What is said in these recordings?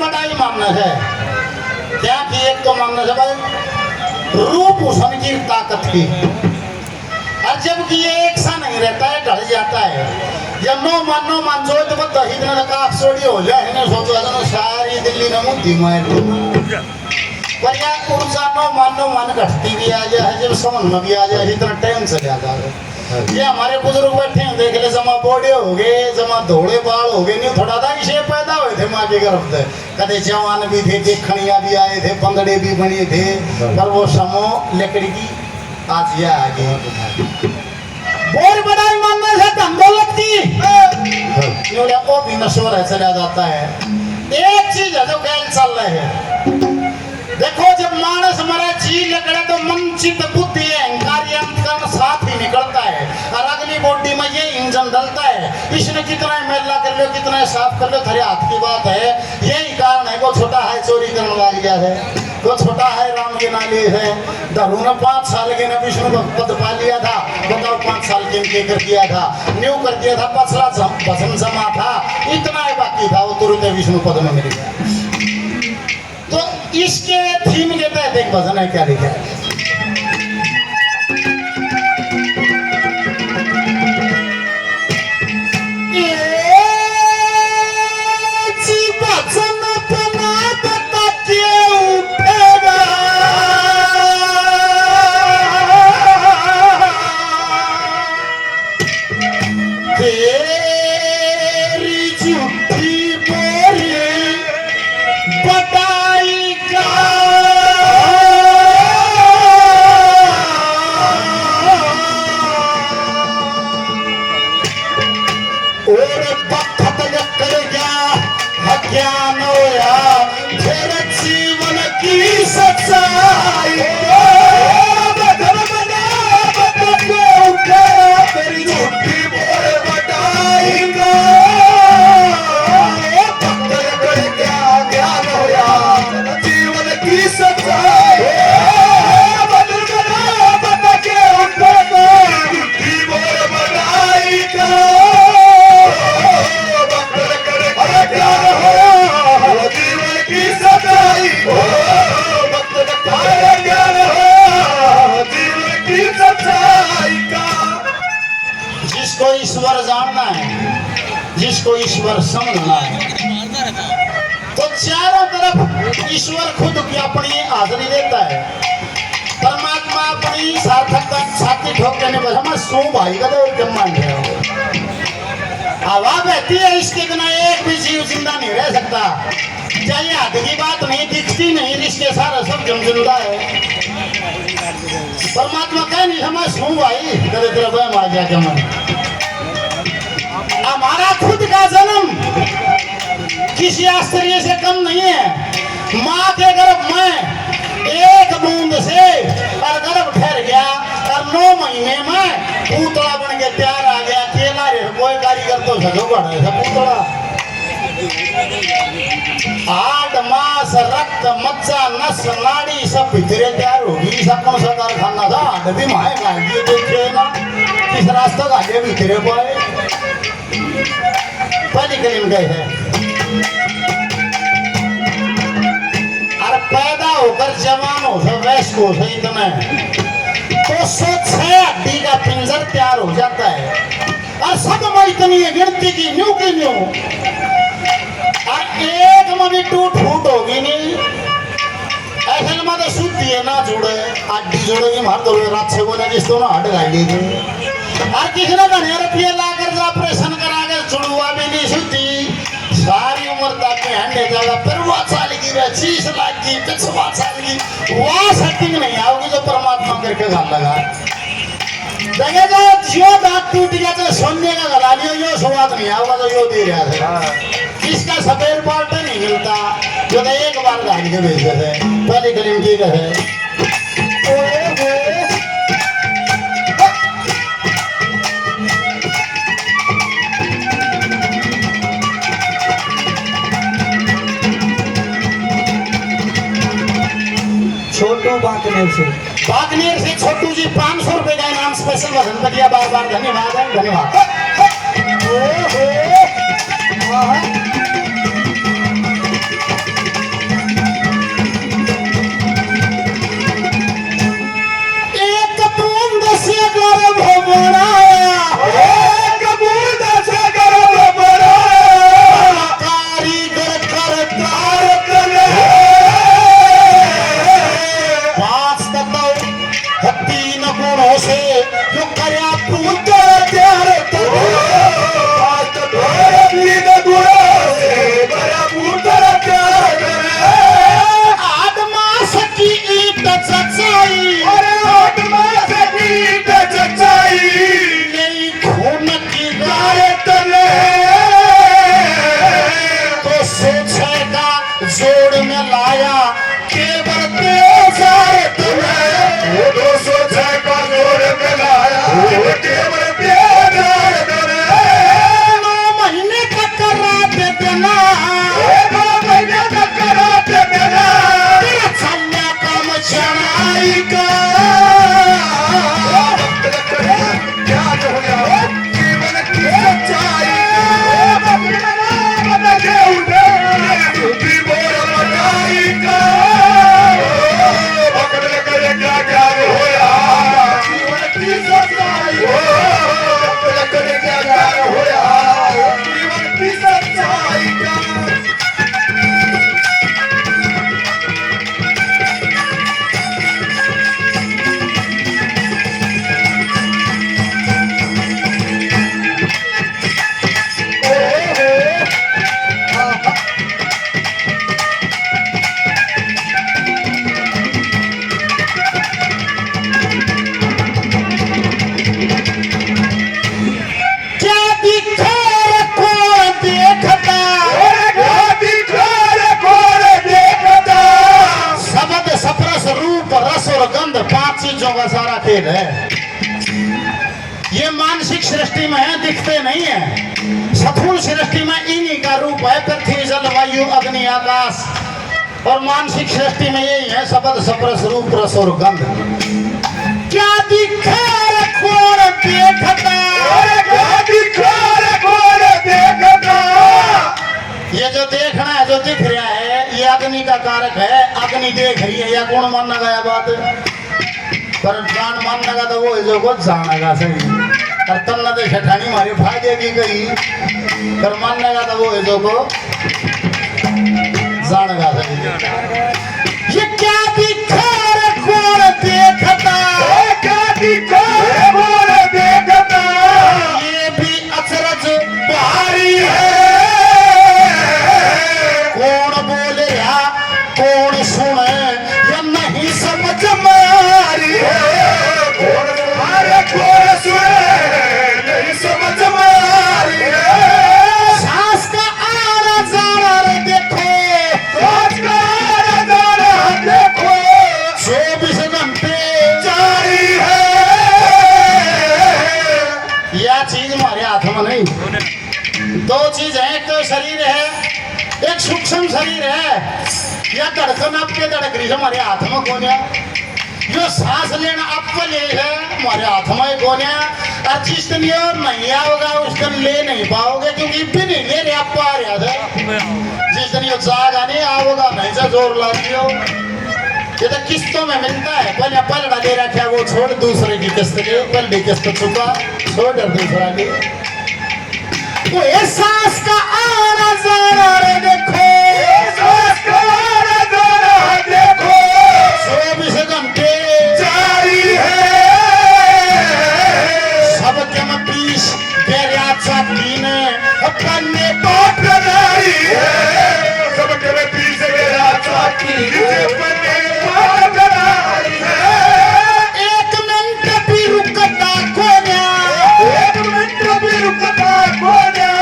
बड़ा ही मानना है क्या कि एक तो मानना है भाई रूप हुसन की ताकत की, और जबकि ये एक सा नहीं रहता है, ढल जाता है। जब नो मान जो तो दही दिन का सोड़ी हो जाए ना सोचो सारी दिल्ली ने मुद्दी मार पर यार ऊर्जा नो मान घटती भी आ जाए, जब समझ में भी आ जाए इतना टाइम से जाता है। ये हमारे बुजुर्ग बैठे हैं देख ले, जमा बोड़े हो गए, जमा धोड़े बाल हो गए, नहीं थोड़ा था इसे पैदा हुए थे माँ के गर्भ से, कदे जवान भी थे, देखनिया भी आए थे, पंगड़े भी बने थे, पर वो समो लकड़ी की आज यह आगे बहुत बड़ा मानना है धन दौलत की वो भी नशोर है चला जाता है। एक चीज है जो गैल चल रहे है, देखो जब मानस मरा जी लकड़े तो मन चित्त बुद्धि अहंकार अंतकरण साथ ही निकलता है, और अगली बॉडी में ये इंजन डलता है। इसने कितना मैला कर लो, कितना साफ कर लो, थारे हाथ की बात है। यही कारण है वो छोटा है चोरी करने लग गया है, वो छोटा है राम के नाली है। धरू ने 5 साल के ने विष्णु को पद पा लिया था, बताओ 5 साल के कर दिया था, न्यू कर दिया था, पछला भजन जमा था, इतना ही बाकी था, वो तुरंत विष्णु पद में मिल गया। तो इसके थीम के तहत एक भजन है, क्या लिखा है? ईश्वर जानना है, जिसको ईश्वर समझना है, तो चारों तरफ ईश्वर खुद की अपनी हाजिरी देता है। परमात्मा अपनी सार्थकता छाती ठोक देने पर हम सो भाई का तो क्या मान रहे हो, हवा बहती है, इसके बिना एक भी जीव जिंदा नहीं रह सकता। चाहिए हाथ की बात नहीं, दिखती नहीं, रिश्ते सारा सब जिंदा है। परमात्मा कह नहीं समझ सो भाई कदे तेरा बहम आ गया क्या मन। हमारा खुद का जन्म किसी आश्चर्य से कम नहीं है। माँ के गर्भ में एक बूंद से और गर्भ ठहर गया, और 9 महीने में पूतला बन के तैयार आ गया। केला रे कोई कारीगर तो सजो बढ़ा पूतला, हाड मांस रक्त मज्जा नस नाड़ी सब भीतरे तैयार होगी। सब कौन सा कारखाना था, हाड भी माए गाड़ी देखे ना किस रास्ता गाड़िया भीतरे पाए पहली करीम गए हैं। और पैदा होकर जवान हो से वैश्य हो से इतना तो 106 हड्डी का पिंजर तैयार हो जाता है, और सब में इतनी है गिनती की न्यू की न्यू, और एक में भी टूट फूट होगी नहीं। ऐसे में तो शुद्धि है ना जुड़े, हड्डी जोड़ेगी मार दो रात से बोले जिस तो ना हट गाड़ी और किसी ने घने रुपये लाकर ऑपरेशन करा के जुड़वा भी नहीं शुद्धि, सारी उम्र तक में हंडे जाएगा। फिर वो साल की 25 लाख की 5 साल की वहाँ सेटिंग नहीं आओगी जो परमात्मा करके घर लगा देखेगा। जो दांत टूट गया तो सोने का गला लियो, यो स्वाद नहीं आओगा तो यो दे रहा था। किसका सफेद पार्ट नहीं मिलता जो तो एक बार गाड़ी के भेज देते पहली करीम की रहे। छोटू बांकनेर से छोटू जी 500 रुपए का इनाम स्पेशल वजन कर दिया। बार बार धन्यवाद है, धन्यवाद। तीन गुणों से जो करया पूजा त्यार आत्मा सकी ईट सच्चाई नहीं खून की गाय तले तो सोचेगा जोड़ में लाया केवल तेजार नौ महीने का करा दे देना तेरा चलना काम चढ़ाई का पांच चीजों का सारा खेल है। ये मानसिक सृष्टि में है, दिखते नहीं है। स्थूल सृष्टि में इन्हीं का रूप है, पृथ्वी जल वायु अग्नि आकाश। और मानसिक सृष्टि में यही है, शब्द स्पर्श रूप रस और गंध। क्या दिखे कौन देखता, ये जो देखना है, जो दिख रहा है, ये अग्नि का कारक है। अग्नि देख रही है, या कौन मानना गया बात, पर जान मानना का तो वो है जो कुछ जानेगा सही। और तब न तो शठानी मारी फायदे की गई, पर मानने का तो वो है जो को जानेगा सही। ये क्या दिखा कौन देखता, ये भी अचरज भारी है। कौन बोले या कौन सुने, या नहीं समझ में आ रही है। सांस का आना जाना रे देखो, 24 घंटे जारी है। यह चीज हमारे हाथ में नहीं। दो चीज है, एक तो शरीर है, एक सूक्ष्म शरीर है। या धड़कन आपके धड़क रही है, हमारे हाथ में कौन है। जो सांस लेना आपको ले है, हमारे हाथ में कौन है। और जिस दिन ये नहीं आओगा उस दिन ले नहीं पाओगे, क्योंकि भी नहीं ले रहे आप पा रहे थे। जिस दिन ये जागा नहीं आओगा, नहीं से जोर ला दियो। ये तो किस्तों में मिलता है। पहले पलड़ा दे रखा, वो छोड़ दूसरे की किस्त के, पहली किस्त चुका छोड़ दूसरा की। वो ये सांस का आना जाना रे देखो, 24 घंटे जारी है। सबके में 20 गैरिया चाटी ने अपने बाप लगाई है। सबके में 20 गैरिया चाटी अपने बाप लगाई है। एक मिनट भी रुकता कोन्या, एक मिनट भी रुकता कोन्या।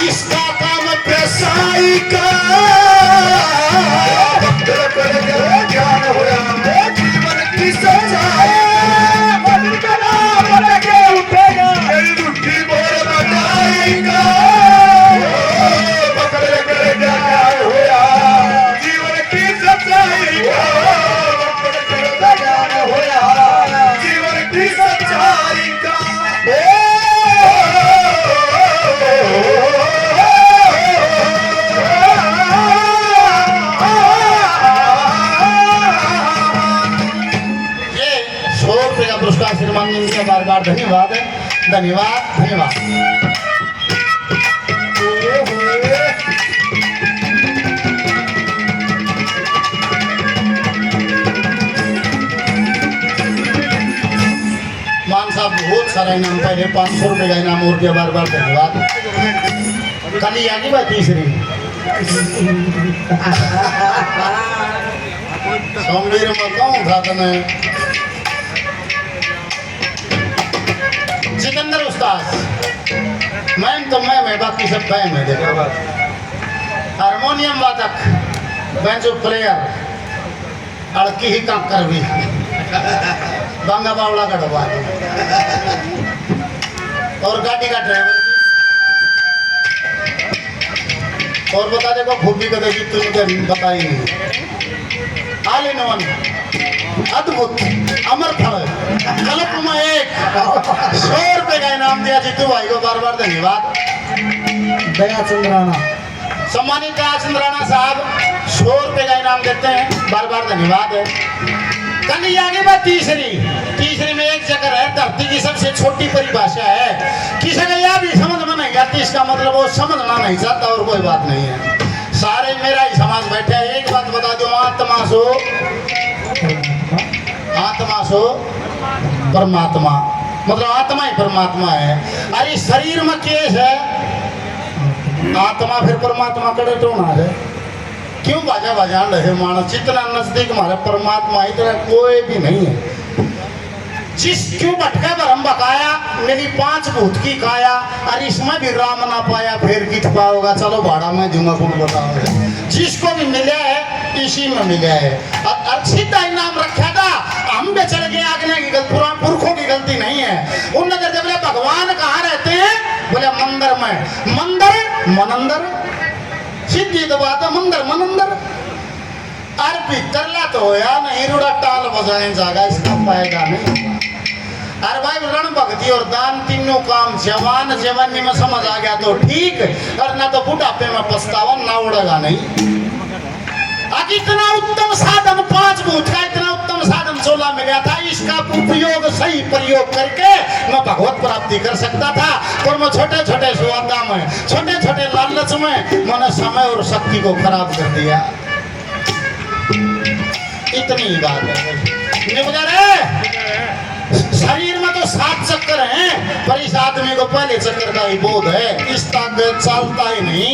इसका काम पैसाई का बार धन्यवाद धन्यवाद धन्यवाद। सारा इनाम पहले 500 रुपये का इनाम और दिया, बार बार धन्यवाद। कल ही आगे बात तीसरी सोमवीर में कौन था तने सिकंदर उस्ताद मैम तो मैं बाकी सब बैम है। देखो हारमोनियम वादक बैंजो प्लेयर अड़की ही काम कर भी बांगा बावला का डबा और गाड़ी का ड्राइवर और बता देखो खूबी का देखी तुमने बताई नहीं। ऑल इन वन अद्भुत अमर फल कल्प में एक 100 रुपये का इनाम दिया जीतू भाई को, बार बार धन्यवाद। दया चंद्राना सम्मानित दया चंद्राना साहब 100 रुपये का इनाम देते हैं, बार बार धन्यवाद। कल ही आगे बात तीसरी में एक चक्कर है, धरती की सबसे छोटी परिभाषा है, किसी ने यह भी समझ में नहीं आती, इसका मतलब वो समझना नहीं चाहता और कोई बात नहीं है। सारे मेरा ही समाज बैठे हैं। एक बात बता दो, आत्मा सो परमात्मा, मतलब आत्मा ही परमात्मा है। अरे शरीर में केस है, आत्मा फिर परमात्मा कड़े टोना है। क्यों बाजा बाजान रहे मानस, जितना नजदीक हमारे परमात्मा इतना कोई भी नहीं है। जिस क्यों भटका भरम बकाया मेरी 5 भूत की काया, अरे इसमें भी राम ना पाया फिर कित पाओगा, चलो भाड़ा में दूंगा कौन बताओ। जिसको भी मिला है इसी में मिला है। अर्चित इनाम रखा था, हम भी चढ़ गए आगने की गलती, पुरान पुरखों की गलती नहीं है। उन नगर बोले भगवान कहाँ रहते हैं, बोले मंदिर में। मंदिर मनंदर सीधी तो बात है, मंदिर मनंदर। अरे भीतरला तो होया नहीं, रूड़ा टाल बजाए जागा, इसका फायदा नहीं। अरे भाई रण भक्ति और दान तीनों काम जवानी में समझ आ गया तो ठीक, और ना तो बुढ़ापे में पछतावा ना उड़ेगा नहीं। आज इतना उत्तम साधन 5 भूत का इतना उत्तम साधन 16 मिला था, इसका उपयोग सही प्रयोग करके मैं भगवत प्राप्ति कर सकता था। और मैं छोटे छोटे सुवादा में, छोटे छोटे लालच में मैंने समय और शक्ति को खराब कर दिया। इतनी ही बात है। शरीर में तो 7 चक्कर हैं, पर इस आदमी को पहले चक्कर का ही बोध है, इस तक चलता ही नहीं,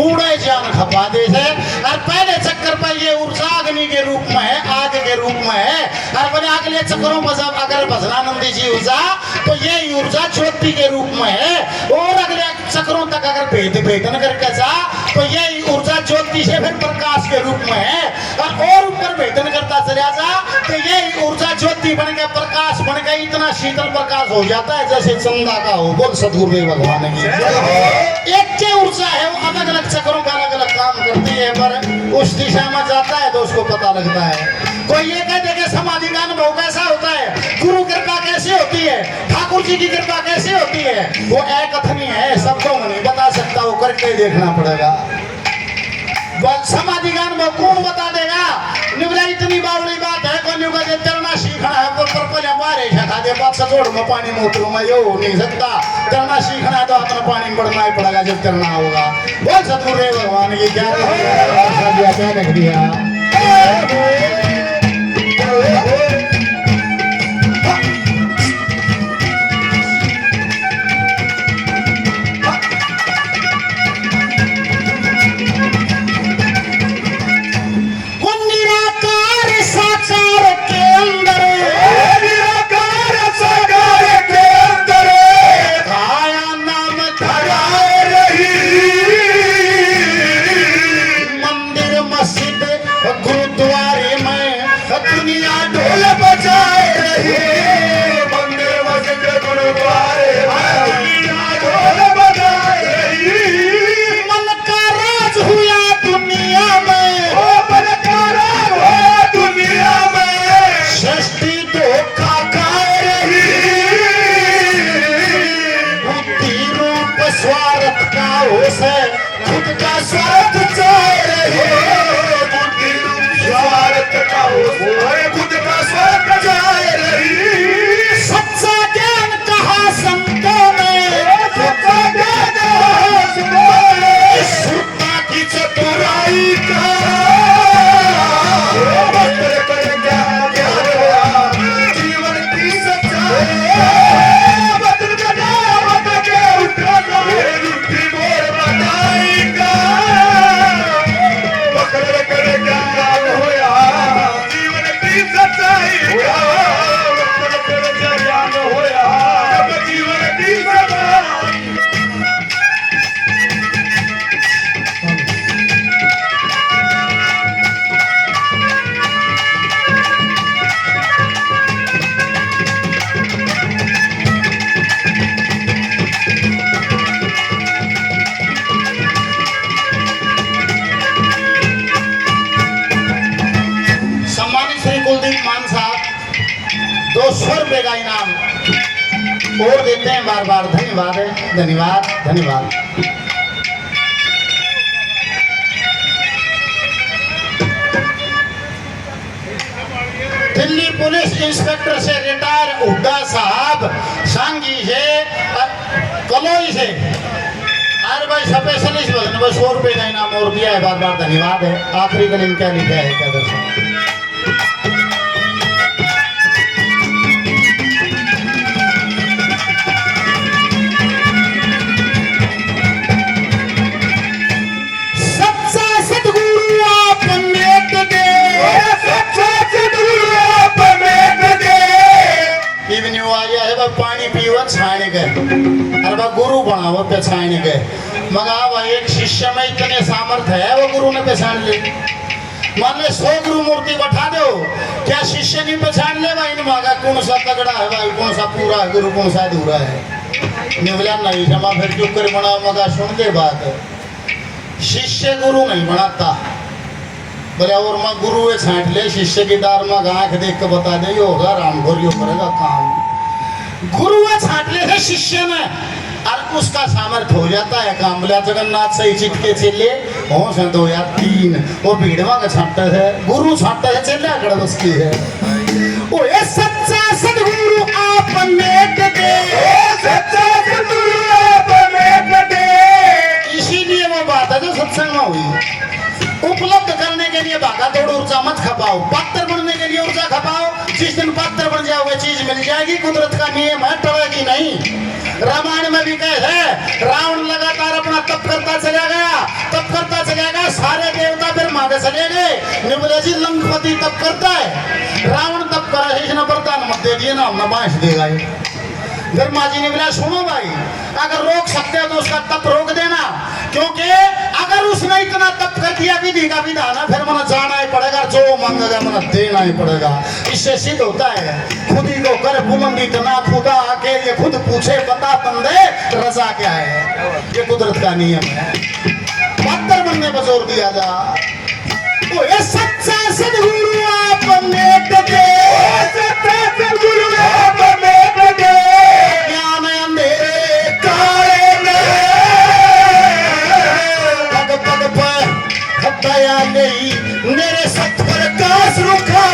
उड़े जान खपा दे से। और पहले चक्कर पर ये ऊर्जा अग्नि के रूप में है, आग के रूप में है। और बोले अगले चक्करों में जब अगर भजनानंदी जी ऊर्जा, तो ये ऊर्जा ज्योति के रूप में है। और अगले चक्करों तक अगर भेदन करके जा, तो ये ऊर्जा ज्योति से फिर प्रकाश के रूप में है। और ऊपर भेदन करता चला जा, तो ये ऊर्जा ज्योति बन के प्रकाश बन के इतना शीतल प्रकाश हो जाता है जैसे चंदा का हो। बोल सदगुरुदेव भगवान की। एक के ऊर्जा है, वो अलग अलग चक्रों का अलग अलग काम करती है, पर उस दिशा में जाता है तो उसको पता लगता है। कोई ये कहते कि समाधि का अनुभव कैसा होता है, गुरु कृपा कैसे होती है, ठाकुर जी की कृपा कैसे होती है, वो अकथनीय है, शब्दों में नहीं बता सकता, वो करके देखना पड़ेगा। समाधि का अनुभव कौन बता देगा। निवला इतनी बावड़ी बात है, कोई निवला दे तैरना सीखना है, पर पहले मारे खा दे बात सचोड़ में पानी में उतरू मैं यो नहीं सकता। तैरना सीखना है तो अपना पानी में बढ़ना ही पड़ेगा जब तैरना होगा। बोल सतगुरुदेव भगवान की क्या लिख दिया। वो 100 रुपये का इनाम और देते हैं बार बार। धन्यवाद है, धन्यवाद धन्यवाद। दिल्ली पुलिस इंस्पेक्टर से रिटायर हुड्डा साहब सांगी से कलोई से अरे भाई स्पेशलिस्ट बोले भाई 100 रुपये का इनाम और दिया है, बार बार धन्यवाद है। आखिरी कलीम क्या लिखा है क्या दर्शक? सच्चा सतगुरु आप मेट दे, सच्चा सतगुरु आप मेट दे। इवनिंग आ गया है भाई, पानी पीवा छाने गए, अरे भाई गुरु बनाओ पहचाने गए। मगर भाई एक शिष्य में इतने सामर्थ्य है वो गुरु ने पहचान ले। मान ले 100 गुरु मूर्ति बैठा दो, क्या शिष्य नहीं पहचान ले भाई? मांगा कौन सा तगड़ा है भाई, कौन सा पूरा है गुरु, कौन सा अधूरा है। निवला नहीं जमा फिर चुप कर बना। मगा सुन दे बात, शिष्य गुरु नहीं बनाता बोले। और माँ गुरु है छांट ले, शिष्य की दार में आंख देख के बता दे यो होगा राम घोर यो करेगा काम। गुरु है छांट ले है शिष्य में और उसका सामर्थ्य हो जाता है काम। बोले जगन्नाथ सही चिटके चले हो से 2 या 3 वो भीड़वा का छांटता है, गुरु छांटता है चले अकड़ बसती है। ओ ये सच्चा सदगुरु आप मेट दे, सच्चा सदगुरु आप मेट दे। इसीलिए वो बात है जो सत्संग में हुई। उपलब्ध करने के लिए भागा दौड़ ऊर्जा मत खपाओ, पात्र बनने के लिए ऊर्जा खपाओ। जिस दिन पात्र बन जाओगे चीज मिल जाएगी। कुदरत का नियम है, टलेगी नहीं। रामायण में भी कहे है रावण लगातार अपना तप करता चला गया, तप करता चला गया, सारे देवता फिर मांगे चले गए। निबले जी लंकपति तप करता है, रावण तप करा है, इसने वरदान मत दे दिए ना, हमने बांस देगा। फिर माँ जी ने बोला सुनो भाई, अगर रोक सकते हो तो उसका तप रोक देना, क्योंकि अगर उसने इतना तप कर दिया विधि का विधान है, फिर मना जाना ही पड़ेगा, जो मांगेगा मना देना ही पड़ेगा। इससे सिद्ध होता है खुद ही को कर बुलंदी तना खुदा आके ये खुद पूछे बता बंदे रजा क्या है। ये कुदरत का नियम है, पात्र बनने पर जोर दिया जा। ओ ये सच्चा सदगुरु आप मेट दे, सच्चा सदगुरु आप मेट दे। ज्ञान अंधेरे काले में पग पग पर दया नहीं, मेरे सत्वर का रुखा